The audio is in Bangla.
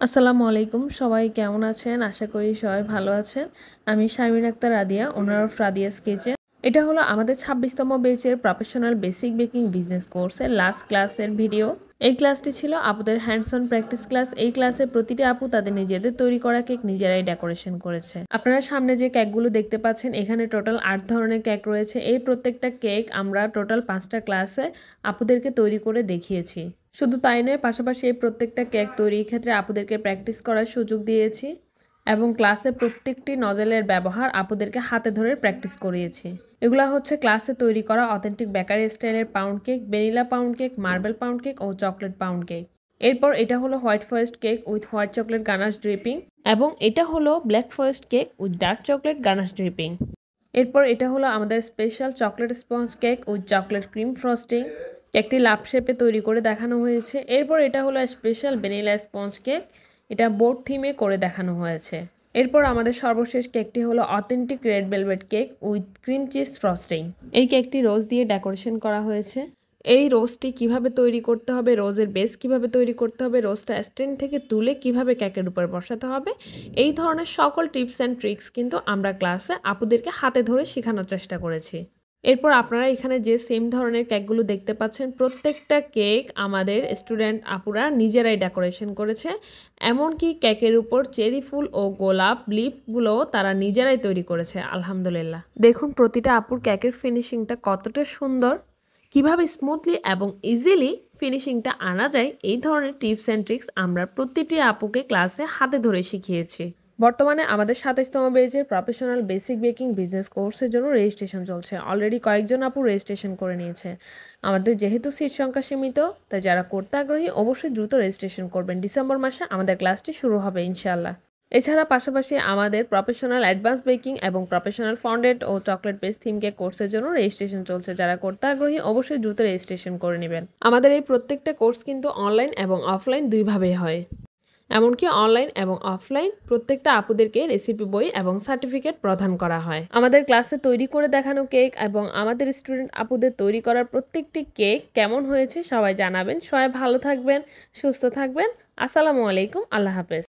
আসসালামু আলাইকুম, সবাই কেমন আছেন? আশা করি সবাই ভালো আছেন। আমি Sharmin Akter Radia, owner of Radia's kitchen. এটা হলো আমাদের 26তম ব্যাচের প্রফেশনাল বেসিক বেকিং বিজনেস কোর্সের লাস্ট ক্লাসের ভিডিও। এই ক্লাসটি ছিল আপুদের হ্যান্ডস অন প্র্যাকটিস ক্লাস। এই ক্লাসে প্রতিটি আপু তাদের নিজেদের তৈরি করা কেক নিজেরাই ডেকোরেশন করেছে। আপনারা সামনে যে কেকগুলো দেখতে পাচ্ছেন, এখানে টোটাল 8 ধরনের কেক রয়েছে। এই প্রত্যেকটা কেক আমরা টোটাল 5টা ক্লাসে আপুদেরকে তৈরি করে দেখিয়েছি। শুধু তাই নয়, পাশাপাশি এই প্রত্যেকটা কেক তৈরির ক্ষেত্রে আপুদেরকে প্র্যাকটিস করার সুযোগ দিয়েছি এবং ক্লাসে প্রত্যেকটি নজলের ব্যবহার আপুদেরকে হাতে ধরে প্র্যাকটিস করিয়েছি। এগুলো হচ্ছে ক্লাসে তৈরি করা অথেন্টিক বেকারি স্টাইলের pound cake, vanilla pound cake, marble pound cake ও চকলেট পাউন্ড কেক। এরপর এটা হলো white forest cake with white chocolate ganache dripping এবং এটা হলো black forest cake with dark chocolate ganache dripping. এরপর এটা হলো আমাদের special chocolate sponge cake with chocolate cream frosting. কেকটি লাভ শেপে তৈরি করে দেখানো হয়েছে। এরপর এটা হলো স্পেশাল ভ্যানিলা স্পঞ্জ কেক, এটা বোর্ড থিমে করে দেখানো হয়েছে। এরপর আমাদের সর্বশেষ কেকটি হলো authentic red velvet cake with cream cheese frosting. এই কেকটি রোজ দিয়ে ডেকোরেশন করা হয়েছে। এই রোজটি কিভাবে তৈরি করতে হবে, রোজের বেস কিভাবে তৈরি করতে হবে, রোজটা স্ট্যান্ড থেকে তুলে কিভাবে কেকের উপর বসাতে হবে, এই ধরনের সকল টিপস অ্যান্ড ট্রিক্স কিন্তু আমরা ক্লাসে আপুদেরকে হাতে ধরে শেখানোর চেষ্টা করেছি। এরপর আপনারা এখানে যে সেম ধরনের কেকগুলো দেখতে পাচ্ছেন, প্রত্যেকটা কেক আমাদের স্টুডেন্ট আপুরা নিজেরাই ডেকোরেশন করেছে। এমনকি কেকের উপর চেরি ফুল ও গোলাপ লিপগুলোও তারা নিজেরাই তৈরি করেছে। আলহামদুলিল্লাহ, দেখুন প্রতিটা আপুর কেকের ফিনিশিংটা কতটা সুন্দর। কিভাবে স্মুথলি এবং ইজিলি ফিনিশিংটা আনা যায়, এই ধরনের টিপস অ্যান্ড ট্রিক্স আমরা প্রতিটি আপুকে ক্লাসে হাতে ধরে শিখিয়েছি। বর্তমানে আমাদের 27তম ব্যাচের প্রফেশনাল বেসিক বেকিং বিজনেস কোর্সের জন্য রেজিস্ট্রেশন চলছে। অলরেডি কয়েকজন আপু রেজিস্ট্রেশন করে নিয়েছে। আমাদের যেহেতু সিট সংখ্যা সীমিত, তাই যারা করতে আগ্রহী অবশ্যই দ্রুত রেজিস্ট্রেশন করবেন। ডিসেম্বর মাসে আমাদের ক্লাসটি শুরু হবে ইনশাআল্লাহ। এছাড়া পাশাপাশি আমাদের প্রফেশনাল অ্যাডভান্স বেকিং এবং প্রফেশনাল ফন্ডেন্ট ও চকলেট বেস থিম কেক কোর্সের জন্য রেজিস্ট্রেশন চলছে। যারা করতে আগ্রহী অবশ্যই দ্রুত রেজিস্ট্রেশন করে নেবেন। আমাদের এই প্রত্যেকটা কোর্স কিন্তু অনলাইন এবং অফলাইন দুইভাবেই হয়। এমনকি অনলাইন এবং অফলাইন প্রত্যেকটা আপুদেরকে রেসিপি বই এবং সার্টিফিকেট প্রদান করা হয়। আমাদের ক্লাসে তৈরি করে দেখানো কেক এবং আমাদের স্টুডেন্ট আপুদের তৈরি করার প্রত্যেকটি কেক কেমন হয়েছে সবাই জানাবেন। সবাই ভালো থাকবেন, সুস্থ থাকবেন। আসসালামু আলাইকুম, আল্লাহ হাফেজ।